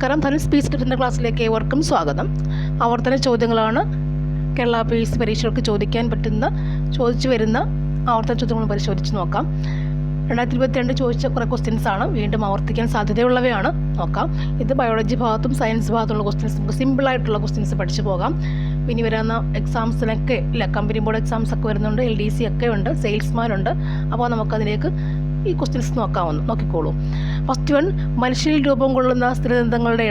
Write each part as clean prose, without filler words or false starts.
നമസ്കാരം. ധനുഷ് സ്പീച്ച് ടിപ്സിൻ്റെ ക്ലാസ്സിലേക്ക് ഏവർക്കും സ്വാഗതം. ആവർത്തന ചോദ്യങ്ങളാണ് കേരള PSC പരീക്ഷകൾക്ക് ചോദിച്ചു വരുന്ന ആവർത്തന ചോദ്യങ്ങൾ പരിശോധിച്ച് നോക്കാം. 2022 ചോദിച്ച കുറേ ക്വസ്റ്റ്യൻസ് ആണ്, വീണ്ടും ആവർത്തിക്കാൻ സാധ്യതയുള്ളവയാണ്. നോക്കാം. ഇത് ബയോളജി ഭാഗത്തും സയൻസ് ഭാഗത്തുള്ള ക്വസ്റ്റ്യൻസ്, നമുക്ക് സിമ്പിളായിട്ടുള്ള ക്വസ്റ്റ്യൻസ് പഠിച്ചു പോകാം. ഇനി വരുന്ന എക്സാംസിനൊക്കെ ഇല്ല, കമ്പനി ബോർഡ് എക്സാംസ് ഒക്കെ വരുന്നുണ്ട്, LDC ഒക്കെ ഉണ്ട്, സെയിൽസ്മാൻ ഉണ്ട്. അപ്പോൾ നമുക്കതിലേക്ക് ഈ ക്വസ്റ്റ്യൻസ് നോക്കിക്കോളൂ. ഫസ്റ്റ് വൺ, മനുഷ്യരിൽ രൂപം കൊള്ളുന്ന സ്ഥിരദന്തങ്ങളുടെ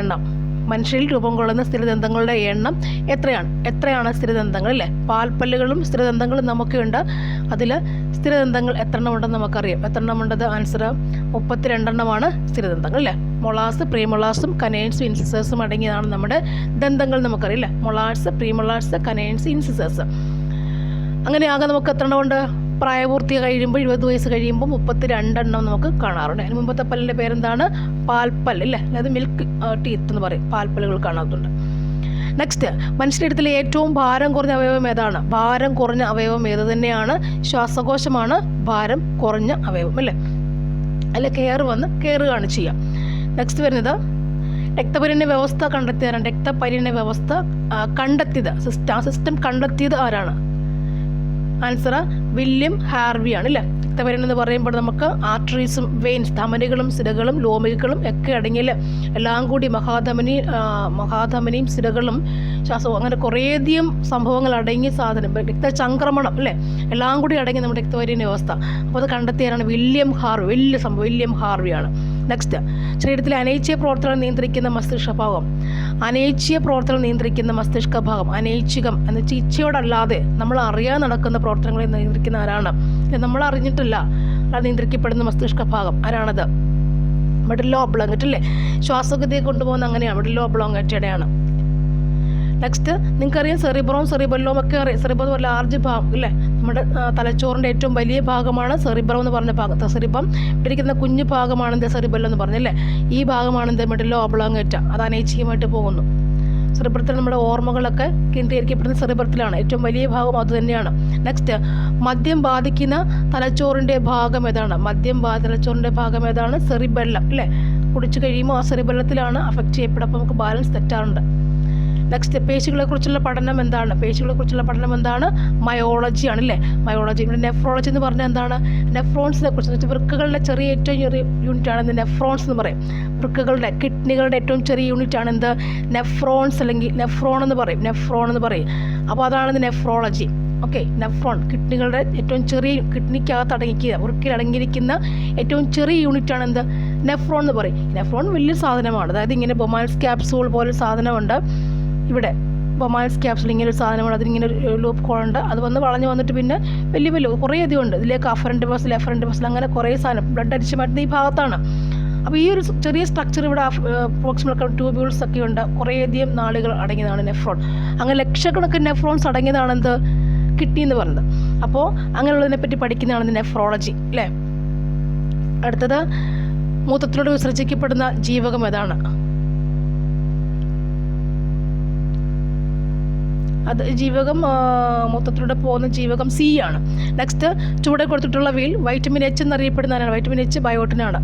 എണ്ണം എത്രയാണ് സ്ഥിരദന്തങ്ങൾ അല്ലേ? പാൽപ്പല്ലുകളും സ്ഥിരദന്തങ്ങളും നമുക്കുണ്ട്. അതിൽ സ്ഥിരദന്തങ്ങൾ എത്ര എണ്ണം ഉണ്ടെന്ന് നമുക്കറിയാം. എത്ര എണ്ണം ഉണ്ടത്? ആൻസർ 32 സ്ഥിരദന്തങ്ങൾ അല്ലേ? മൊളാസ്, പ്രീമൊളാസും കനേൻസും ഇൻസിസേഴ്സും അടങ്ങിയതാണ് നമ്മുടെ ദന്തങ്ങൾ, നമുക്കറിയാം അല്ലേ? Molars, premolars, canines, incisors. അങ്ങനെ ആകെ നമുക്ക് എത്ര എണ്ണം ഉണ്ട്? പ്രായപൂർത്തി കഴിയുമ്പോൾ 20 വയസ്സ് കഴിയുമ്പോൾ 32 നമുക്ക് കാണാറുണ്ട്. അതിന് മുമ്പത്തെ പല്ലിൻ്റെ പേരെന്താണ്? പാൽപ്പല്ല് അല്ലേ? അതായത് മിൽക്ക് ടീത്ത് എന്ന് പറയും. പാൽപ്പല്ലുകൾ കാണാറുണ്ട്. നെക്സ്റ്റ്, മനുഷ്യരുടെ ഏറ്റവും ഭാരം കുറഞ്ഞ അവയവം ഏതാണ്? ഭാരം കുറഞ്ഞ അവയവം ഏത് തന്നെയാണ്? ശ്വാസകോശമാണ് ഭാരം കുറഞ്ഞ അവയവം അല്ലേ? അല്ല, കയറുകയാണ് ചെയ്യുക. നെക്സ്റ്റ് വരുന്നത്, രക്തപരിണ വ്യവസ്ഥ കണ്ടെത്തിയതാണ്. രക്തപരിണ വ്യവസ്ഥ സിസ്റ്റം കണ്ടെത്തിയത് ആരാണ്? ആൻസർ വില്യം ഹാർവി ആണ് അല്ലേ? രക്തപരിണ എന്ന് പറയുമ്പോൾ നമുക്ക് ആർട്ടറീസും വെയിൻസ്, ധമനികളും സിരകളും ലോമികളും ഒക്കെ അടങ്ങിയ എല്ലാം കൂടി മഹാധമനിയും സിരകളും ശ്വാസവും അങ്ങനെ കുറേയധികം സംഭവങ്ങൾ അടങ്ങിയ സാധനം, രക്തചംക്രമണം അല്ലേ, എല്ലാം കൂടി അടങ്ങി നമ്മുടെ രക്തപരിണ വ്യവസ്ഥ. അപ്പോൾ അത് കണ്ടെത്തിയാണ് വില്യം ഹാർവിയാണ്. നെക്സ്റ്റ്, ശരീരത്തിലെ അനൈച്ഛിക പ്രവർത്തനം നിയന്ത്രിക്കുന്ന മസ്തിഷ്കഭാഗം. അനൈച്ഛികം എന്ന് വെച്ചാൽ ഇച്ഛയോടല്ലാതെ നമ്മൾ അറിയാൻ നടക്കുന്ന പ്രവർത്തനങ്ങളെ നിയന്ത്രിക്കുന്ന ആരാണ്? നമ്മൾ അറിഞ്ഞിട്ടില്ല അത് നിയന്ത്രിക്കപ്പെടുന്ന മസ്തിഷ്കഭാഗം ആരാണത്? മെഡുല്ല ഒബ്ലോങ്കേറ്റ അല്ലേ? ശ്വാസഗതിയെ കൊണ്ടുപോകുന്ന അങ്ങനെയാണ്, മെഡുല്ല ഒബ്ലോങ്കേറ്റയുടെയാണ്. നെക്സ്റ്റ്, നിങ്ങൾക്കറിയാം സെറിബെല്ലോം ഒക്കെ അറിയാം. സെറിബം എന്ന് പറഞ്ഞാൽ ലാർജ് ഭാഗം അല്ലേ? നമ്മുടെ തലച്ചോറിൻ്റെ ഏറ്റവും വലിയ ഭാഗമാണ് സെറിബ്രം എന്ന് പറഞ്ഞ ഭാഗം. സെറിബം ഇരിക്കുന്ന കുഞ്ഞു ഭാഗമാണ് എന്ത്? സെറിബെല്ലം എന്ന് പറഞ്ഞല്ലേ? ഈ ഭാഗമാണ് എന്ത്? Medulla oblongata. അത് അനൈച്ഛികമായിട്ട് പോകുന്നു. സെറിബ്രത്തിൽ നമ്മുടെ ഓർമ്മകളൊക്കെ കേന്ദ്രീകരിക്കപ്പെടുന്ന സെറിബ്രത്തിലാണ്. ഏറ്റവും വലിയ ഭാഗം അതുതന്നെയാണ്. നെക്സ്റ്റ്, മദ്യം ബാധിക്കുന്ന തലച്ചോറിൻ്റെ ഭാഗം ഏതാണ്? തലച്ചോറിൻ്റെ ഭാഗം ഏതാണ്? സെറിബെല്ലം അല്ലേ? കുടിച്ചു കഴിയുമ്പോൾ ആ സെറിബെല്ലത്തിലാണ് അഫക്റ്റ് ചെയ്യപ്പെടുക. അപ്പോൾ നമുക്ക് ബാലൻസ് തെറ്റാറുണ്ട്. നെക്സ്റ്റ്, പേശികളെക്കുറിച്ചുള്ള പഠനം എന്താണ്? മയോളജി ആണല്ലേ? മയോളജി. ഇവിടെ നെഫ്രോളജി എന്ന് പറഞ്ഞാൽ എന്താണ്? നെഫ്രോൺസിനെ കുറിച്ച്, വൃക്കകളുടെ ഏറ്റവും ചെറിയ യൂണിറ്റാണ് എന്ത്? നെഫ്രോൺസ് എന്ന് പറയും. കിഡ്നികളുടെ ഏറ്റവും ചെറിയ യൂണിറ്റാണ് എന്ത്? നെഫ്രോൺസ്, അല്ലെങ്കിൽ നെഫ്രോൺ എന്ന് പറയും. അപ്പോൾ അതാണ് നെഫ്രോളജി. ഓക്കെ, നെഫ്രോൺ കിഡ്നികളുടെ ഏറ്റവും ചെറിയ, കിഡ്നിക്കകത്ത് വൃക്കയിൽ അടങ്ങിയിരിക്കുന്ന ഏറ്റവും ചെറിയ യൂണിറ്റാണ് എന്ത്? നെഫ്രോൺ എന്ന് പറയും. നെഫ്രോൺ വലിയ സാധനമാണ്. അതായത് ഇങ്ങനെ ബൊമാൻസ് ക്യാപ്സൂൾ പോലെ സാധനമുണ്ട്. ഇവിടെ ബൊമാൻസ് ക്യാപ്സൂൾ ഇങ്ങനെ ഒരു സാധനമാണ്. അതിനിങ്ങനെ ഒരു ലൂപ്പ് കോളുണ്ട്. അത് വളഞ്ഞ് വന്നിട്ട് പിന്നെ വലിയ കുറേ അധികം ഉണ്ട്. ഇതിലേക്ക് അഫറൻറ്റ് വെസൽ അങ്ങനെ കുറേ സാധനം ബ്ലഡ് അടിച്ച് മാറ്റുന്ന ഈ ഭാഗത്താണ്. അപ്പോൾ ഈ ഒരു ചെറിയ സ്ട്രക്ചർ ഇവിടെ പ്രോക്സിമൽ ട്യൂബ്യൂൾസ് ഒക്കെ ഉണ്ട്. കുറേയധികം നാളുകൾ അടങ്ങിയതാണ് നെഫ്രോൺ. അങ്ങനെ ലക്ഷക്കണക്കിന് നെഫ്രോൺസ് അടങ്ങിയതാണ് എന്ത്? കിഡ്നി എന്ന് പറയുന്നത്. അപ്പോൾ അങ്ങനെയുള്ളതിനെ പറ്റി പഠിക്കുന്നതാണ് നെഫ്രോളജി അല്ലേ? അടുത്തത്, മൂത്രത്തിലൂടെ വിസർജിക്കപ്പെടുന്ന ജീവകം ഏതാണ്? അത് മൂത്രത്തിലൂടെ പോകുന്ന ജീവകം C ആണ്. നെക്സ്റ്റ്, ചുവടെ കൊടുത്തിട്ടുള്ള വീൽ വൈറ്റമിൻ H എന്നറിയപ്പെടുന്ന ആരാണ്? വൈറ്റമിൻ H ബയോട്ടിനാണ്.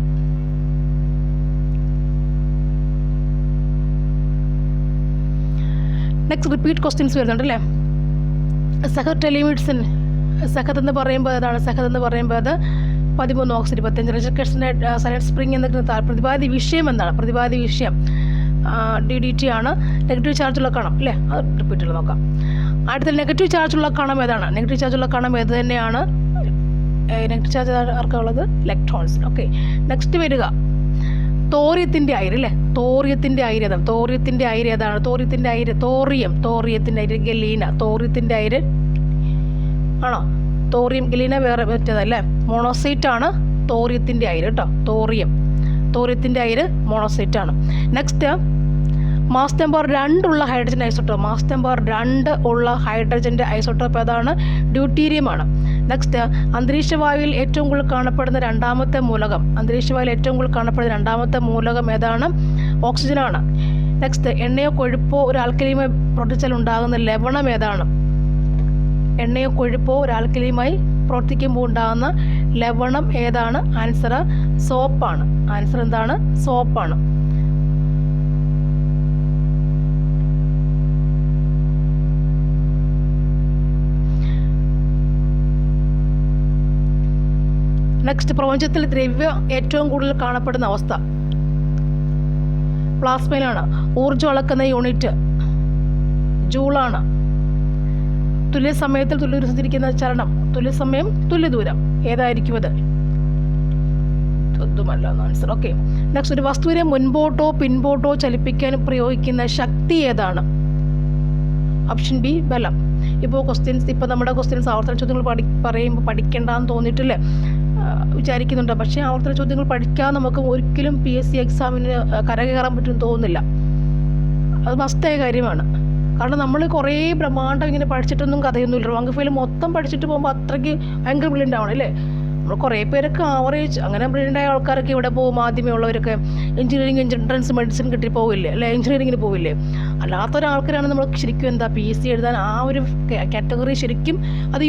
നെക്സ്റ്റ്, റിപ്പീറ്റ് ക്വസ്റ്റ്യൻസ് വരുന്നുണ്ട് അല്ലേ? സഹത്ത് എന്ന് പറയുമ്പോൾ ഏതാണ്? അത് 13 ഓക്സിജൻ 25 റിജക്ടേഴ്സിൻ്റെ സൈലന്റ് സ്പ്രിംഗ് എന്നൊക്കെ. പ്രതിപാദ്യ വിഷയം എന്താണ്? DDT ആണ്. നെഗറ്റീവ് ചാർജുള്ള കണം അല്ലേ? അത് റിപ്പീറ്റ് ചെയ്ത് നോക്കാം. അടുത്ത, നെഗറ്റീവ് ചാർജുള്ള കണം ഏതാണ്? നെഗറ്റീവ് ചാർജുള്ള കണം ഏത് തന്നെയാണ്? നെഗറ്റീവ് ചാർജ് ആർക്കുള്ളത്? ഇലക്ട്രോൺസ്. ഓക്കെ. നെക്സ്റ്റ് വരിക, തോറിയത്തിൻ്റെ അയിര് അല്ലേ? തോറിയത്തിൻ്റെ അയിര് ഏതാണ്? ഗലീന. തോറിയത്തിൻ്റെ അയിര് ആണോ? തോറിയം ഗലീന വേറെ പറ്റതല്ലേ? മോണോസൈറ്റ് ആണ് തോറിയത്തിൻ്റെ അയിര് കേട്ടോ. തോറിയത്തിൻ്റെ അയിര് മോണോസൈറ്റ് ആണ്. നെക്സ്റ്റ്, മാസ് നമ്പർ 2 ഉള്ള ഹൈഡ്രജൻ ഐസോട്ടോപ്പ് ഏതാണ്? ഡ്യൂട്ടീരിയം ആണ്. നെക്സ്റ്റ്, അന്തരീക്ഷവായുവിൽ ഏറ്റവും കൂടുതൽ കാണപ്പെടുന്ന രണ്ടാമത്തെ മൂലകം ഏതാണ്? ഓക്സിജൻ ആണ്. നെക്സ്റ്റ്, എണ്ണയോ കൊഴുപ്പോ ഒരു ആൽക്കലിയുമായി പ്രവർത്തിച്ചാൽ ഉണ്ടാകുന്ന ലവണം ഏതാണ്? പ്രവർത്തിക്കുമ്പോൾ ഉണ്ടാകുന്ന ലവണം ഏതാണ്? ആൻസർ സോപ്പാണ്. ആൻസർ എന്താണ്? സോപ്പാണ്. നെക്സ്റ്റ്, പ്രപഞ്ചത്തിൽ ദ്രവ്യം ഏറ്റവും കൂടുതൽ കാണപ്പെടുന്ന അവസ്ഥ പ്ലാസ്മയിലാണ്. ഊർജ്ജം അളക്കുന്ന യൂണിറ്റ് ജൂളാണ്. തുല്യ സമയത്തിൽ തുല്യ സഞ്ചരിക്കുന്ന ചലനം, തുല്യ സമയം തുല്യ ദൂരം, ഏതായിരിക്കും അത്? ഒന്നുമല്ല ആൻസർ. ഓക്കെ, നെക്സ്റ്റ്, ഒരു വസ്തുവിനെ മുൻപോട്ടോ പിൻപോട്ടോ ചലിപ്പിക്കാൻ പ്രയോഗിക്കുന്ന ശക്തി ഏതാണ്? ഓപ്ഷൻ ബി ബലം. ഇപ്പോൾ നമ്മുടെ ക്വസ്റ്റ്യൻസ് ആവർത്തന ചോദ്യങ്ങൾ പറയുമ്പോൾ പഠിക്കേണ്ടെന്ന് തോന്നിയിട്ടില്ലേ വിചാരിക്കുന്നുണ്ട്. പക്ഷേ ആവർത്തന ചോദ്യങ്ങൾ പഠിക്കാൻ നമുക്ക് ഒരിക്കലും PSC എക്സാമിന് കരകയറാൻ പറ്റുമെന്ന് തോന്നുന്നില്ല. അത് മസ്റ്റായ കാര്യമാണ്. കാരണം നമ്മൾ കുറേ ബ്രഹ്മാണ്ടം ഇങ്ങനെ പഠിച്ചിട്ടൊന്നും കഥയൊന്നുമില്ല. റാങ്ക് ഫയൽ മൊത്തം പഠിച്ചിട്ട് പോകുമ്പോൾ അത്രയ്ക്ക് ഭയങ്കര ബ്രില്യൻ്റ് ആവണം അല്ലേ? നമ്മൾ കുറേ പേരൊക്കെ ആവറേജ് അങ്ങനെ ബ്രില്യൻ്റ് ആയ ആൾക്കാരൊക്കെ ഇവിടെ പോകും. ആദ്യമേ ഉള്ളവരൊക്കെ എഞ്ചിനീയറിംഗ്, എൻട്രൻസ്, മെഡിസിൻ കിട്ടി പോവില്ലേ, അല്ലെ എഞ്ചിനീയറിംഗിന് പോവില്ലേ? അല്ലാത്തൊരാൾക്കാരാണ് നമ്മൾ ശരിക്കും PSC എഴുതാൻ ആ ഒരു കാറ്റഗറി ശരിക്കും അത്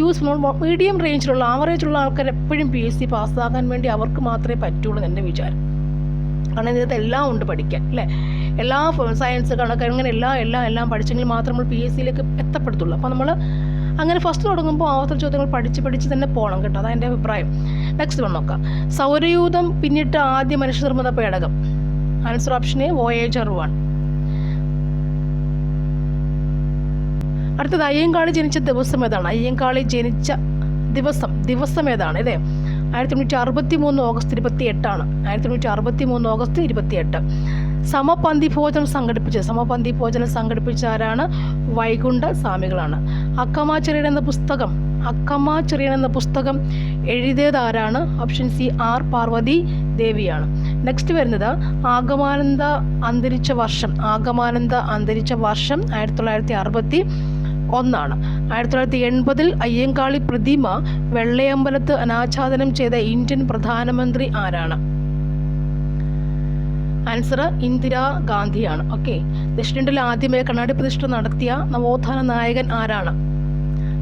മീഡിയം റേഞ്ചിലുള്ള ആവറേജുള്ള ആൾക്കാർ എപ്പോഴും PSC പാസ്സാകാൻ വേണ്ടി അവർക്ക് മാത്രമേ പറ്റുള്ളൂ എൻ്റെ വിചാരം. കാരണം ഇതിനകത്ത് എല്ലാം ഉണ്ട് പഠിക്കാൻ അല്ലേ? എല്ലാ സയൻസ്, കണക്ക്, അങ്ങനെ എല്ലാം പഠിച്ചെങ്കിൽ മാത്രം നമ്മൾ PSCയിലേക്ക് എത്തപ്പെടുത്തുള്ളൂ. അപ്പോൾ നമ്മൾ അങ്ങനെ ഫസ്റ്റ് തുടങ്ങുമ്പോൾ ആവർത്തന ചോദ്യങ്ങൾ പഠിച്ച് തന്നെ പോകണം കേട്ടോ. അതാണ് എൻ്റെ അഭിപ്രായം. നെക്സ്റ്റ് വൺ നോക്കാം. സൗരയൂഥം പിന്നിട്ട് ആദ്യ മനുഷ്യനിർമ്മിത പേടകം. Answer option A Voyager 1. അടുത്തത്, അയ്യങ്കാളി ജനിച്ച ദിവസം ഏതാണ്? അയ്യങ്കാളി ജനിച്ച ദിവസം ഏതാണ്? ഇതേ 1863 ഓഗസ്റ്റ് 28 1863 ഓഗസ്റ്റ് 28. സമപന്തി ഭോജനം സംഘടിപ്പിച്ച ആരാണ്? വൈകുണ്ഠ സ്വാമികളാണ്. അക്കമ്മ ചെറിയൻ എന്ന പുസ്തകം എഴുതിയത് ആരാണ്? ഓപ്ഷൻ സി ആർ പാർവതി ദേവിയാണ്. നെക്സ്റ്റ് വരുന്നത്, ആഗമാനന്ദ അന്തരിച്ച വർഷം 1961. 1980 അയ്യങ്കാളി പ്രതിമ വെള്ളയമ്പലത്ത് അനാച്ഛാദനം ചെയ്ത ഇന്ത്യൻ പ്രധാനമന്ത്രി ആരാണ്? ആൻസർ ഇന്ദിരാ ഗാന്ധിയാണ്. ഓക്കെ, ദക്ഷിണേന്ത്യയിൽ ആദ്യമായി കണ്ണാടി പ്രതിഷ്ഠ നടത്തിയ നവോത്ഥാന നായകൻ ആരാണ്?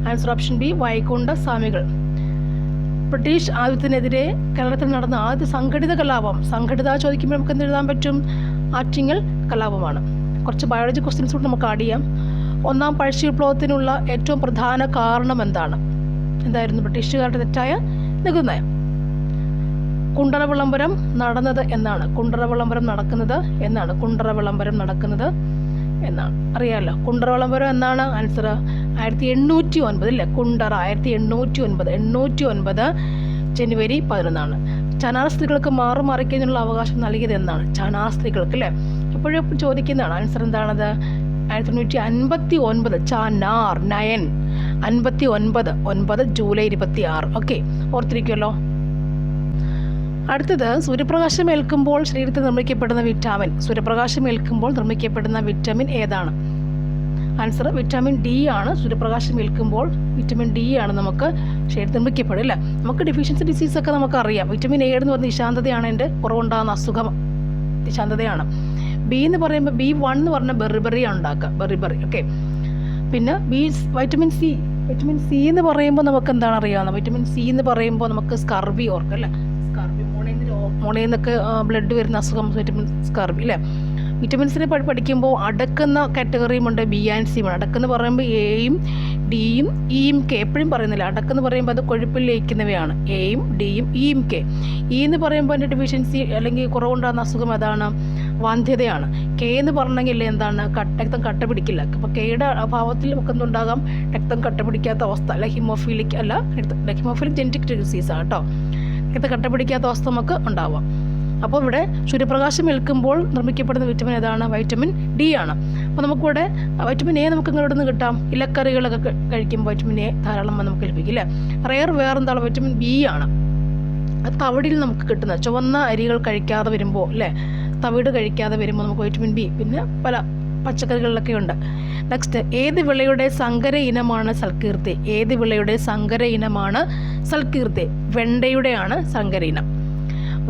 ആൻസർ ഓപ്ഷൻ ബി വൈകുണ്ഠ സ്വാമികൾ. ബ്രിട്ടീഷ് ആധിപത്യത്തിനെതിരെ കേരളത്തിൽ നടന്ന ആദ്യ സംഘടിത കലാപം. ചോദിക്കുമ്പോൾ നമുക്ക് എന്ത് എഴുതാൻ പറ്റും? ആറ്റിങ്ങൽ കലാപമാണ്. കുറച്ച് ബയോളജി ക്വസ്റ്റ്യൻസ് കൂടി നമുക്ക് ആഡ് ചെയ്യാം. ഒന്നാം പഴശ്ശി വിപ്ലവത്തിനുള്ള ഏറ്റവും പ്രധാന കാരണം എന്താണ്? എന്തായിരുന്നു ബ്രിട്ടീഷുകാരുടെ തെറ്റായ നികുതി നയം? കുണ്ടറ വിളംബരം നടന്നത് എന്നാണ്? കുണ്ടറ വിളംബരം നടക്കുന്നത് എന്നാണ്. അറിയാമല്ലോ കുണ്ടറ വിളംബരം എന്നാണ്? ആൻസർ 1809 അല്ലേ? കുണ്ടറ 1809 ജനുവരി 11. ചനാർ സ്ത്രീകൾക്ക് മാറുമറിക്കുന്നതിനുള്ള അവകാശം നൽകിയത് എന്നാണ്? ചനാർ സ്ത്രീകൾക്ക് അല്ലേ? എപ്പോഴും ചോദിക്കുന്നതാണ്. ആൻസർ എന്താണത്? 1859 ചനാർ 9 ജൂലൈ 26. ഓക്കെ, ഓർത്തിരിക്കുമല്ലോ. അടുത്തത്, സൂര്യപ്രകാശം ഏൽക്കുമ്പോൾ ശരീരത്തിൽ നിർമ്മിക്കപ്പെടുന്ന വിറ്റാമിൻ ഏതാണ്? ആൻസർ വിറ്റാമിൻ ഡി ആണ്. സൂര്യപ്രകാശം ഏൽക്കുമ്പോൾ വിറ്റാമിൻ ഡി ആണ് നമുക്ക് ശരീരത്തിൽ നിർമ്മിക്കപ്പെടും അല്ലേ? നമുക്ക് ഡെഫിഷ്യൻസി ഡിസീസൊക്കെ നമുക്കറിയാം. വിറ്റാമിൻ എ എന്ന് പറഞ്ഞ നിശാന്തതയാണ് എൻ്റെ കുറവുണ്ടാകുന്ന അസുഖം, നിശാന്തതയാണ്. ബി എന്ന് പറയുമ്പോൾ B1 എന്ന് പറഞ്ഞാൽ ബെറിബറിയാണ് ഉണ്ടാക്കുക, ബെറിബറി. ഓക്കെ, പിന്നെ വൈറ്റമിൻ സി എന്ന് പറയുമ്പോൾ നമുക്ക് എന്താണ് അറിയാവുന്നത്? വൈറ്റമിൻ സി എന്ന് പറയുമ്പോൾ നമുക്ക് സ്കർബി ഓർക്കും അല്ലേ? സ്കർബി മോണയിൽ നിന്നൊക്കെ ബ്ലഡ് വരുന്ന അസുഖം വൈറ്റമിൻ സ്കർബി അല്ലേ? വിറ്റമിൻസിനെ പഠിക്കുമ്പോൾ അടക്കുന്ന കാറ്റഗറിയുമുണ്ട്, ബി ആൻഡ് സി. അടക്കെന്ന് പറയുമ്പോൾ എയും ഡിയും ഇയും കെ എപ്പോഴും പറയുന്നില്ല. അടക്കെന്ന് പറയുമ്പോൾ അത് കൊഴുപ്പിൽ ലയിക്കുന്നവയാണ്, എയും ഡിയും ഇയും കെ. ഇ എന്ന് പറയുമ്പോൾ അതിൻ്റെ ഡെഫിഷ്യൻസി അല്ലെങ്കിൽ കുറവുണ്ടാകുന്ന അസുഖം അതാണ്, വന്ധ്യതയാണ്. കെ എന്ന് പറഞ്ഞെങ്കിൽ എന്താണ്? രക്തം കട്ട പിടിക്കില്ല. അപ്പോൾ കെയുടെ അഭാവത്തിൽ നമുക്ക് എന്തുണ്ടാകാം? രക്തം കട്ട പിടിക്കാത്ത അവസ്ഥ അല്ല, ഹിമോഫീലിക് ജെനറ്റിക് ഡിസീസാണ് കേട്ടോ. രക്തം കട്ട പിടിക്കാത്ത അവസ്ഥ നമുക്ക് ഉണ്ടാവാം. അപ്പോൾ ഇവിടെ സൂര്യപ്രകാശം ഏൽക്കുമ്പോൾ നിർമ്മിക്കപ്പെടുന്ന വിറ്റമിൻ ഏതാണ്? വൈറ്റമിൻ ഡി ആണ്. അപ്പോൾ നമുക്കിവിടെ വൈറ്റമിൻ എ നമുക്ക് ഇങ്ങോട്ട് നിന്ന് കിട്ടാം. ഇലക്കറികളൊക്കെ കഴിക്കുമ്പോൾ വൈറ്റമിൻ എ ധാരാളം നമുക്ക് ലഭിക്കും അല്ലേ? വേറെന്താണ്? വൈറ്റമിൻ ബി ആണ്. അത് തവിടിൽ നമുക്ക് കിട്ടുന്നത്. ചുവന്ന അരികൾ കഴിക്കാതെ വരുമ്പോൾ അല്ലേ, തവിട് കഴിക്കാതെ വരുമ്പോൾ നമുക്ക് വൈറ്റമിൻ ബി, പിന്നെ പല പച്ചക്കറികളിലൊക്കെ ഉണ്ട്. നെക്സ്റ്റ്, ഏത് വിളയുടെ സങ്കര ഇനമാണ് സൽക്കീർത്തി? വെണ്ടയുടെയാണ് സങ്കര ഇനം.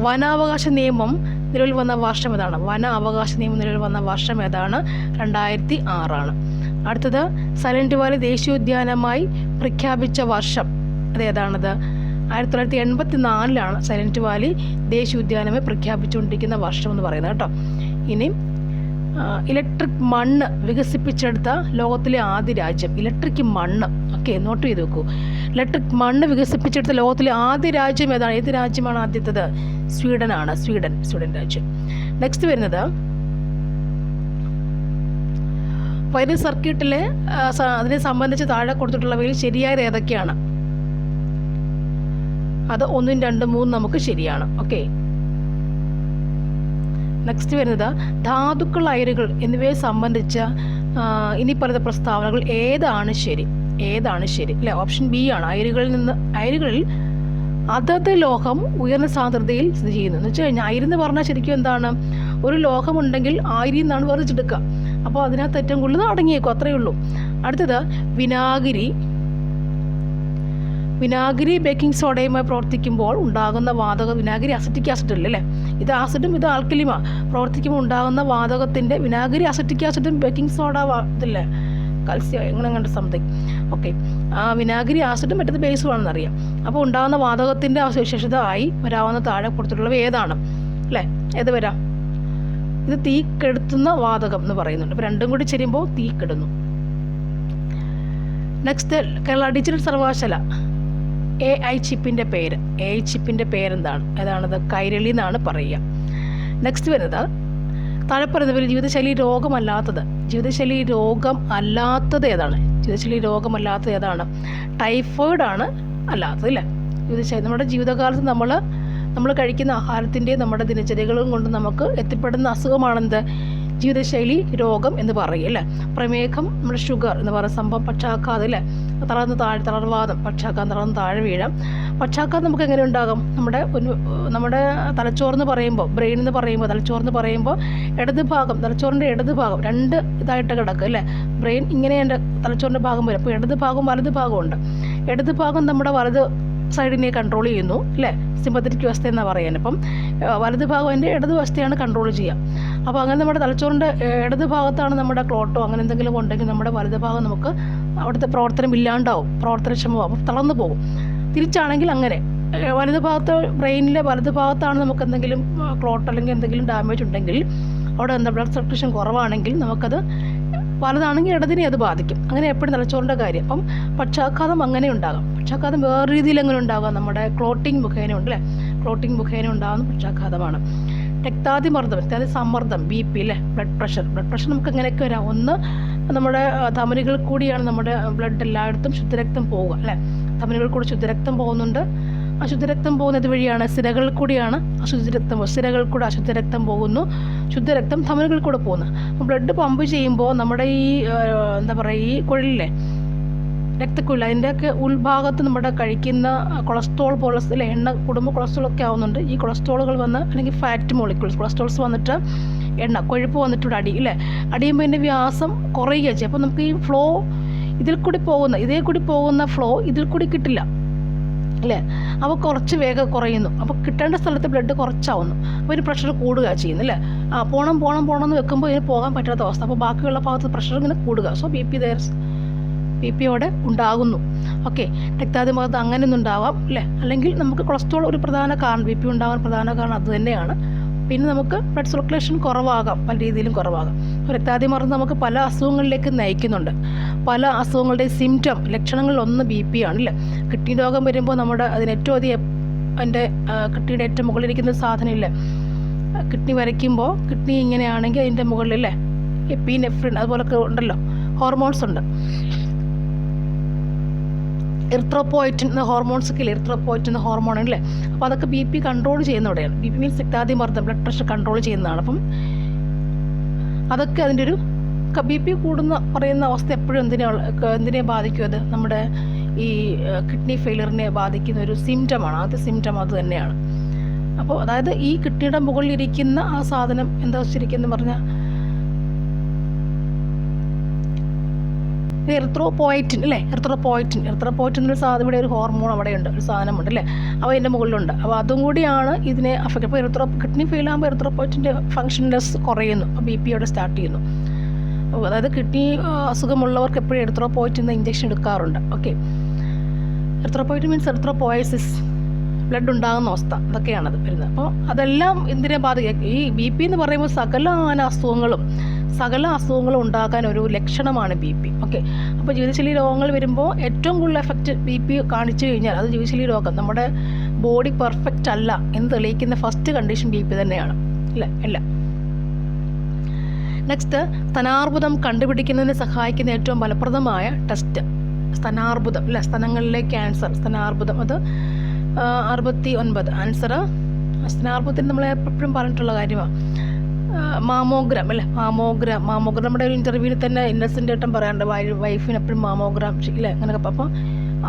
വനാവകാശ നിയമം നിലവിൽ വന്ന വർഷം ഏതാണ്? 2006 അടുത്തത്, സൈലന്റ് വാലി ദേശീയോദ്യാനമായി പ്രഖ്യാപിച്ച വർഷം അതേതാണത്? 1984 സൈലന്റ് വാലി ദേശീയോദ്യാനമായി പ്രഖ്യാപിച്ചുകൊണ്ടിരിക്കുന്ന വർഷം എന്ന് പറയുന്നത് കേട്ടോ. ഇനി ഇലക്ട്രിക് മണ്ണ് വികസിപ്പിച്ചെടുത്ത ലോകത്തിലെ ആദ്യ രാജ്യം, ഇലക്ട്രിക് മണ്ണ്. ഓക്കെ, ഓക്കെ, നോട്ട് ചെയ്ത് വെക്കൂ. ഇലക്ട്രിക് മണ്ണ് വികസിപ്പിച്ചെടുത്ത ലോകത്തിലെ ആദ്യ രാജ്യം ഏതാണ്? ഏത് രാജ്യമാണ് ആദ്യത്തേത്? സ്വീഡനാണ്. സ്വീഡൻ രാജ്യം. നെക്സ്റ്റ് വരുന്നത് വൈദ്യുത സർക്യൂട്ടിലെ അതിനെ സംബന്ധിച്ച് താഴെ കൊടുത്തിട്ടുള്ളവയിൽ ശരിയായത് ഏതൊക്കെയാണ്? അത് 1, 2, 3 നമുക്ക് ശരിയാണ്. ഓക്കെ. നെക്സ്റ്റ് വരുന്നത് ധാതുക്കൾ, അയിരുകൾ എന്നിവയെ സംബന്ധിച്ച ഇനി പറയുന്ന പ്രസ്താവനകൾ ഏതാണ് ശരി? അല്ലേ? ഓപ്ഷൻ ബി ആണ്. അയിരുകളിൽ അതത് ലോഹം ഉയർന്ന സാന്ദ്രതയിൽ സ്ഥിതി ചെയ്യുന്നു. എന്ന് വെച്ച് കഴിഞ്ഞാൽ അയിരെന്ന് പറഞ്ഞാൽ ശരിക്കും എന്താണ്? ഒരു ലോഹമുണ്ടെങ്കിൽ ആയിരം എന്നാണ് വേർതിരിച്ചെടുക്കുക. അപ്പോൾ അതിനകത്ത് ഏറ്റവും കൂടുതൽ അടങ്ങിയേക്കും, അത്രയേ ഉള്ളൂ. അടുത്തത് വിനാഗിരി ബേക്കിംഗ് സോഡയുമായി പ്രവർത്തിക്കുമ്പോൾ ഉണ്ടാകുന്ന വാതകം, വിനാഗിരി അസറ്റിക് ആസിഡ് അല്ലേ? ഇത് ആസിഡും ഇത് ആൽക്കലിയുമാ. പ്രവർത്തിക്കുമ്പോൾ ഉണ്ടാകുന്ന വാതകത്തിൻ്റെ വിനാഗിരി അസറ്റിക് ആസിഡും ബേക്കിംഗ് സോഡ ഇതില്ലേ കൽസ്യം എങ്ങനെ സംതിങ്. ഓക്കെ, വിനാഗിരി ആസിഡും മറ്റത് ബേസുമാണെന്ന് അറിയാം. അപ്പോൾ ഉണ്ടാകുന്ന വാതകത്തിൻ്റെ സവിശേഷത ആയി വരാവുന്ന താഴെ കൊടുത്തിട്ടുള്ളവ ഏതാണ്? അല്ലേ? ഏത് വരാം? ഇത് തീ കെടുത്തുന്ന വാതകം എന്ന് പറയുന്നുണ്ട്. അപ്പോൾ രണ്ടും കൂടി ചേരുമ്പോൾ തീ കെടുന്നു. നെക്സ്റ്റ്, കേരള ഡിജിറ്റൽ സർവകലാശാല AI ചിപ്പിൻ്റെ പേരെന്താണ്? ഏതാണത്? കൈരളി എന്നാണ് പറയുക. നെക്സ്റ്റ് വരുന്നത് താഴെ പറയുന്നവർ ജീവിതശൈലി രോഗം അല്ലാത്തത് ഏതാണ്? ടൈഫോയിഡ് ആണ് അല്ലാത്തത്, അല്ലേ? നമ്മുടെ ജീവിതകാലത്ത് നമ്മൾ കഴിക്കുന്ന ആഹാരത്തിൻ്റെയും നമ്മുടെ ദിനചര്യകളും കൊണ്ട് നമുക്ക് എത്തിപ്പെടുന്ന അസുഖമാണെന്ത്? ജീവിതശൈലി രോഗം എന്ന് പറയും, അല്ലേ? പ്രമേഹം, നമ്മുടെ ഷുഗർ എന്ന് പറയുന്ന സംഭവം, പക്ഷാഘാതം, അല്ലേ? തളർവാദം, പക്ഷാഘാതം, തളർന്ന് താഴെ വീഴാം. പക്ഷാഘാതം നമുക്ക് എങ്ങനെ ഉണ്ടാകും? നമ്മുടെ തലച്ചോറെന്ന് പറയുമ്പോൾ, ബ്രെയിൻ എന്ന് പറയുമ്പോൾ, തലച്ചോറെന്ന് പറയുമ്പോൾ തലച്ചോറിൻ്റെ ഇടത് ഭാഗം 2 ഇതായിട്ട് കിടക്കും, അല്ലേ? ബ്രെയിൻ ഇങ്ങനെ തലച്ചോറിൻ്റെ ഭാഗം വരും. അപ്പോൾ ഇടത് ഭാഗവും വലത് ഭാഗമുണ്ട്. ഇടത് ഭാഗം നമ്മുടെ വലത് സൈഡിനെ കൺട്രോൾ ചെയ്യുന്നു, അല്ലേ? സിമ്പത്തറ്റിക് വ്യവസ്ഥ എന്നാണ് പറയാൻ. അപ്പം വലത് ഭാഗം എൻ്റെ ഇടത് വ്യവസ്ഥയാണ് കൺട്രോൾ ചെയ്യുക. അപ്പോൾ അങ്ങനെ നമ്മുടെ തലച്ചോറിൻ്റെ ഇടത് ഭാഗത്താണ് നമ്മുടെ ക്ലോട്ടോ അങ്ങനെ എന്തെങ്കിലും ഉണ്ടെങ്കിൽ നമ്മുടെ വലത് ഭാഗം നമുക്ക് അവിടുത്തെ പ്രവർത്തനം ഇല്ലാണ്ടാവും, പ്രവർത്തനക്ഷമമാവും, അപ്പോൾ തളർന്നു പോകും. തിരിച്ചാണെങ്കിൽ അങ്ങനെ വലത് ഭാഗത്ത്, ബ്രെയിനിലെ വലത് ഭാഗത്താണ് നമുക്ക് എന്തെങ്കിലും ക്ലോട്ട് അല്ലെങ്കിൽ എന്തെങ്കിലും ഡാമേജ് ഉണ്ടെങ്കിൽ, അവിടെ എന്താ ബ്ലഡ് സർക്കുലേഷൻ കുറവാണെങ്കിൽ നമുക്കത് വലതാണെങ്കിൽ ഇടതിനെ അത് ബാധിക്കും. അങ്ങനെ എപ്പോഴും തലച്ചോറിൻ്റെ കാര്യം. അപ്പം പക്ഷാഘാതം അങ്ങനെ ഉണ്ടാകാം. പക്ഷാഘാതം വേറെ രീതിയിൽ എങ്ങനെ ഉണ്ടാകാം? നമ്മുടെ ക്ലോട്ടിങ് മുഖേന ഉണ്ട്, അല്ലേ? ക്ലോട്ടിങ് മുഖേന ഉണ്ടാകുന്ന പക്ഷാഘാതമാണ്. സമ്മർദ്ദം, BP, അല്ലേ? ബ്ലഡ് പ്രഷർ നമുക്ക് എങ്ങനെയൊക്കെ വരാം? ഒന്ന്, നമ്മുടെ ധമനികൾ കൂടിയാണ് നമ്മുടെ ബ്ലഡ് എല്ലായിടത്തും ശുദ്ധരക്തം പോവുക, അല്ലേ? ധമനികൾ കൂടി ശുദ്ധരക്തം പോകുന്നുണ്ട്. അശുദ്ധരക്തം പോകുന്നത് വഴിയാണ് സിരകളിൽ കൂടിയാണ് സിരകളിൽ കൂടെ അശുദ്ധരക്തം പോകുന്നു. ശുദ്ധരക്തം ധമനികളിൽ കൂടെ പോകുന്നു. ബ്ലഡ് പമ്പ് ചെയ്യുമ്പോൾ നമ്മുടെ ഈ ഈ കുഴലിലെ രക്തക്കുഴൽ, അതിൻ്റെയൊക്കെ ഉൾഭാഗത്ത് നമ്മുടെ കഴിക്കുന്ന കൊളസ്ട്രോൾ പോലെ എണ്ണ കുടുംബ കൊളസ്ട്രോളൊക്കെ ആവുന്നുണ്ട്. ഈ കൊളസ്ട്രോളുകൾ വന്ന്, അല്ലെങ്കിൽ ഫാറ്റ് മോളിക്യൂൾസ്, കൊളസ്ട്രോൾസ് വന്നിട്ട് കൊഴുപ്പ് വന്നിട്ട് അടിയുമ്പോൾ ഇതിൻ്റെ വ്യാസം കുറയുക ചെയ്യും. അപ്പോൾ നമുക്ക് ഈ ഫ്ലോ ഇതിൽ കൂടി പോകുന്ന ഫ്ലോ ഇതിൽ കൂടി കിട്ടില്ല, അല്ലേ? അപ്പോൾ കുറച്ച് വേഗം കുറയുന്നു. അപ്പോൾ കിട്ടേണ്ട സ്ഥലത്ത് ബ്ലഡ് കുറച്ചാവുന്നു. അപ്പോൾ ഇതിന് പ്രഷർ കൂടുക ചെയ്യുന്നു, അല്ലേ? പോണം എന്ന് വെക്കുമ്പോൾ ഇതിന് പോകാൻ പറ്റാത്ത അവസ്ഥ. അപ്പോൾ ബാക്കിയുള്ള ഭാഗത്ത് പ്രഷർ ഇങ്ങനെ കൂടുക. സോ BP യോടെ ഉണ്ടാകുന്നു. ഓക്കെ, രക്താതിമർദ്ദം അങ്ങനെയൊന്നും ഉണ്ടാവാം, അല്ലേ? അല്ലെങ്കിൽ നമുക്ക് കൊളസ്ട്രോൾ ഒരു പ്രധാന കാരണം, BP ഉണ്ടാകാൻ പ്രധാന കാരണം അത് തന്നെയാണ്. പിന്നെ നമുക്ക് ബ്ലഡ് സർക്കുലേഷൻ കുറവാകാം, പല രീതിയിലും കുറവാകാം. രക്താതിമർദ്ദം നമുക്ക് പല അസുഖങ്ങളിലേക്ക് നയിക്കുന്നുണ്ട്. പല അസുഖങ്ങളുടെയും ലക്ഷണങ്ങളിലൊന്ന് BP ആണ്, അല്ലേ? കിഡ്നി രോഗം വരുമ്പോൾ അതിന് ഏറ്റവും അധികം കിഡ്നിയുടെ ഏറ്റവും മുകളിലിരിക്കുന്ന സാധനം, ഇല്ലേ? കിഡ്നി വരയ്ക്കുമ്പോൾ കിഡ്നി ഇങ്ങനെയാണെങ്കിൽ അതിൻ്റെ മുകളിലല്ലേ എപ്പിനെഫ്രിൻ അതുപോലൊക്കെ ഉണ്ടല്ലോ, ഹോർമോൺസ് ഉണ്ട്. എറിത്രോപോയിറ്റിൻ എന്ന ഹോർമോൺസൊക്കെ ഇല്ലേ, എറിത്രോപോയിറ്റിൻ എന്ന ഹോർമോൺ അല്ലേ? അപ്പോൾ അതൊക്കെ BP കൺട്രോൾ ചെയ്യുന്നവിടെയാണ്. BP മീൻസ് രക്താതിമർദ്ദം, ബ്ലഡ് പ്രഷർ കൺട്രോൾ ചെയ്യുന്നതാണ്. അപ്പം അതൊക്കെ അതിൻ്റെ ഒരു BP കൂടുന്ന പറയുന്ന അവസ്ഥ എപ്പോഴും എന്തിനെ ബാധിക്കും? അത് നമ്മുടെ ഈ കിഡ്നി ഫെയിലിയറിനെ ബാധിക്കുന്ന ഒരു സിംറ്റമാണ്. ആദ്യ സിംറ്റം അത് തന്നെയാണ്. അപ്പോൾ അതായത് ഈ കിഡ്നിയുടെ മുകളിലിരിക്കുന്ന ആ സാധനം എന്താ ശരിക്കും എന്ന് പറഞ്ഞാൽ എറിത്രോപോയിറ്റിൻ, അല്ലേ? എറിത്രോപോയിറ്റിൻ എന്നൊരു സാധനം, ഇവിടെ ഒരു ഹോർമോൺ അവിടെയുണ്ട്, ഒരു സാധനമുണ്ട്, അല്ലേ? അപ്പോൾ അതിൻ്റെ മുകളിലുണ്ട്. അപ്പോൾ അതും കൂടിയാണ് ഇതിനെ അഫക്റ്റ്. അപ്പോൾ കിഡ്നി ഫെയിൽ ആകുമ്പോൾ എറിത്രോപോയിറ്റിൻ്റെ ഫങ്ഷൻലെസ് കുറയുന്നു. അപ്പോൾ BP അവിടെ സ്റ്റാർട്ട് ചെയ്യുന്നു. അതായത് കിഡ്നി അസുഖമുള്ളവർക്ക് എപ്പോഴും എറിത്രോപോയിറ്റിൻ എന്ന ഇഞ്ചക്ഷൻ എടുക്കാറുണ്ട്. ഓക്കെ, എറിത്രോപോയിറ്റിൻ മീൻസ് എറിത്രോപോയസിസ്, ബ്ലഡ് ഉണ്ടാകുന്ന അവസ്ഥ, ഇതൊക്കെയാണത് വരുന്നത്. അപ്പോൾ അതെല്ലാം എന്തിനെ ബാധിക്കുക? ഈ BP എന്ന് പറയുമ്പോൾ സകല അസുഖങ്ങളും ഉണ്ടാക്കാൻ ഒരു ലക്ഷണമാണ് BP. ഓക്കെ, അപ്പോൾ ജീവിതശൈലി രോഗങ്ങൾ വരുമ്പോൾ ഏറ്റവും കൂടുതൽ എഫക്റ്റ് BP കാണിച്ചു കഴിഞ്ഞാൽ അത് ജീവിതശൈലി രോഗം, നമ്മുടെ ബോഡി പെർഫെക്റ്റ് അല്ല എന്ന് തെളിയിക്കുന്ന ഫസ്റ്റ് കണ്ടീഷൻ BP തന്നെയാണ്, ഇല്ല. നെക്സ്റ്റ്, സ്തനാർബുദം കണ്ടുപിടിക്കുന്നതിന് സഹായിക്കുന്ന ഏറ്റവും ഫലപ്രദമായ ടെസ്റ്റ് സ്തനാർബുദം, സ്തനങ്ങളിലെ ക്യാൻസർ, സ്തനാർബുദം. അത് 69 ആൻസർ. സ്തനാർബുദത്തിന് നമ്മൾ എപ്പോഴും പറഞ്ഞിട്ടുള്ള കാര്യമാണ് മാമോഗ്രാം, മാമോഗ്രാം നമ്മുടെ ഒരു ഇൻ്റർവ്യൂവിൽ തന്നെ ഇന്നസെൻ്റ് ഏട്ടൻ പറയാറുണ്ട് വൈഫിന് എപ്പോഴും മാമോഗ്രാം അങ്ങനെയൊക്കെ. അപ്പം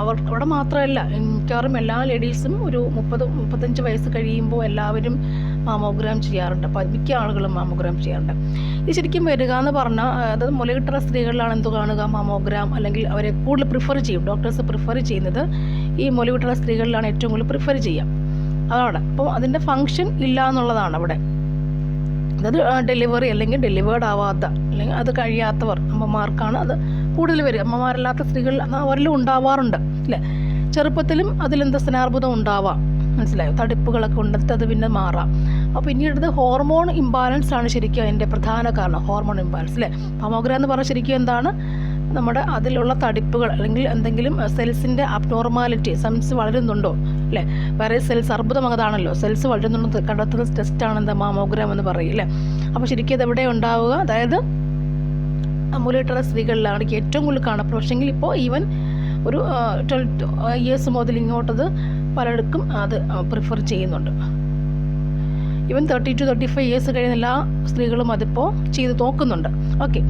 അവിടെ മാത്രമല്ല, മിക്കവാറും എല്ലാ ലേഡീസും ഒരു 30-35 വയസ്സ് കഴിയുമ്പോൾ എല്ലാവരും മാമോഗ്രാം ചെയ്യാറുണ്ട്. അപ്പോൾ മിക്ക ആളുകളും മാമോഗ്രാം ചെയ്യാറുണ്ട്. ഇത് ശരിക്കും വരിക എന്ന് പറഞ്ഞാൽ അത് മുലയൂട്ടുന്ന സ്ത്രീകളിലാണ് എന്ത് കാണുക, മാമോഗ്രാം, അല്ലെങ്കിൽ അവരെ കൂടുതൽ പ്രിഫർ ചെയ്യും, ഡോക്ടേഴ്സ് പ്രിഫർ ചെയ്യുന്നത് ഈ മുലയൂട്ടുന്ന സ്ത്രീകളിലാണ് ഏറ്റവും കൂടുതൽ പ്രിഫർ ചെയ്യുക. അതാണ്. അപ്പോൾ അതിൻ്റെ ഫങ്ഷൻ ഇല്ല എന്നുള്ളതാണ് അവിടെ. അത് ഡെലിവറി അല്ലെങ്കിൽ ഡെലിവേർഡ് ആവാത്ത അല്ലെങ്കിൽ അത് കഴിയാത്തവർ അമ്മമാർക്കാണ് അത് കൂടുതൽ വരിക. അമ്മമാരല്ലാത്ത സ്ത്രീകൾ അവരിലും ഉണ്ടാവാറുണ്ട്, ചെറുപ്പത്തിലും അതിലെന്താ സ്തനാർബുദം ഉണ്ടാവാം, മനസ്സിലായോ? തടിപ്പുകളൊക്കെ ഉണ്ടെങ്കിൽ അത് പിന്നെ മാറാം. അപ്പോൾ പിന്നീട് ഹോർമോൺ ഇംബാലൻസ് ആണ് ശരിക്കും അതിൻ്റെ പ്രധാന കാരണം, ഹോർമോൺ ഇംബാലൻസ്, മാമോഗ്രാം എന്ന് പറഞ്ഞാൽ ശരിക്കും എന്താണ്, നമ്മുടെ അതിലുള്ള തടിപ്പുകൾ അല്ലെങ്കിൽ എന്തെങ്കിലും സെൽസിൻ്റെ അബ്നോർമാലിറ്റി, സെൽസ് വളരുന്നുണ്ടോ, വേറെ സെൽസ്, അർബുദം അതാണല്ലോ, സെൽസ് വളരുന്നുണ്ടോ കണ്ടെത്തുന്ന ടെസ്റ്റാണ് എന്താ മാമോഗ്രാം എന്ന് പറയും, അപ്പോൾ ശരിക്കും അത് എവിടെ ഉണ്ടാവുക, അതായത് മുലയൂട്ടുന്ന സ്ത്രീകളിലാണ് ഏറ്റവും കൂടുതൽ കാണപ്പെടും. പക്ഷേങ്കിൽ ഇപ്പോൾ ഈവൻ ഒരു 12 ഇയേഴ്സ് മുതൽ ഇങ്ങോട്ടത് പലർക്കും അത് പ്രിഫർ ചെയ്യുന്നുണ്ട്. ഈവൻ 30 to 35 ഇയേഴ്സ് കഴിയുന്ന എല്ലാ സ്ത്രീകളും അതിപ്പോൾ ചെയ്ത് നോക്കുന്നുണ്ട്. ഓക്കെ,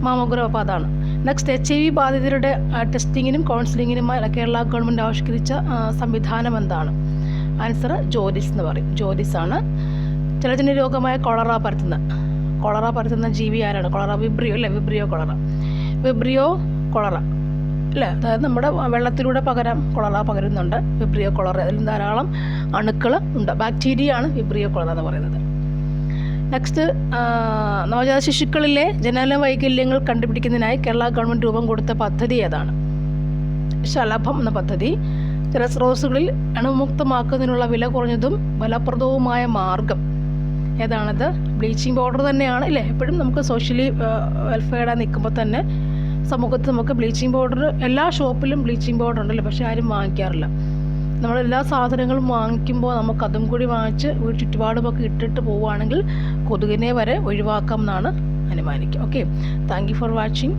മാമോഗ്രാം അപ്പോൾ അതാണ്. നെക്സ്റ്റ്, HIV ബാധിതരുടെ ടെസ്റ്റിങ്ങിനും കൗൺസിലിങ്ങിനുമായി കേരള ഗവൺമെൻറ് ആവിഷ്കരിച്ച സംവിധാനം എന്താണ്? ആൻസർ ജോഡിസ് എന്ന് പറയും, ജോഡിസാണ്. ജലജന്യ രോഗമായ കൊളറ പരത്തുന്ന ജീവി ആരാണ്? കൊളറ, വിബ്രിയോ കൊളറ, അതായത് നമ്മുടെ വെള്ളത്തിലൂടെ കൊളറ പകരുന്നുണ്ട്, വിബ്രിയോ കൊളറ. അതിൽ ധാരാളം അണുക്കൾ ഉണ്ട്, ബാക്ടീരിയ ആണ് വിബ്രിയോ കൊളറ എന്ന് പറയുന്നത്. നെക്സ്റ്റ്, നവജാത ശിശുക്കളിലെ ജനന വൈകല്യങ്ങൾ കണ്ടുപിടിക്കുന്നതിനായി കേരള ഗവൺമെൻറ് രൂപം കൊടുത്ത പദ്ധതി ഏതാണ്? ശലഭം എന്ന പദ്ധതി. ജലസ്രോതസ്സുകളിൽ അണുമുക്തമാക്കുന്നതിനുള്ള വില കുറഞ്ഞതും ഫലപ്രദവുമായ മാർഗം ഏതാണത്? ബ്ലീച്ചിങ് പൗഡർ തന്നെയാണ്, എപ്പോഴും നമുക്ക് സോഷ്യലി വെൽഫെയർഡായി നിൽക്കുമ്പോൾ തന്നെ സമൂഹത്തിൽ നമുക്ക് ബ്ലീച്ചിങ് പൗഡർ, എല്ലാ ഷോപ്പിലും ബ്ലീച്ചിങ് പൗഡർ ഉണ്ടല്ലോ, പക്ഷേ ആരും വാങ്ങിക്കാറില്ല. നമ്മളെല്ലാ സാധനങ്ങളും വാങ്ങിക്കുമ്പോൾ നമുക്കതും കൂടി വാങ്ങിച്ച് വീട് ചുറ്റുപാടുമൊക്കെ ഇട്ടിട്ട് പോവുകയാണെങ്കിൽ കൊതുകിനെ വരെ ഒഴിവാക്കാം എന്നാണ് അനുമാനിക്കുക. Okay, thank you for watching.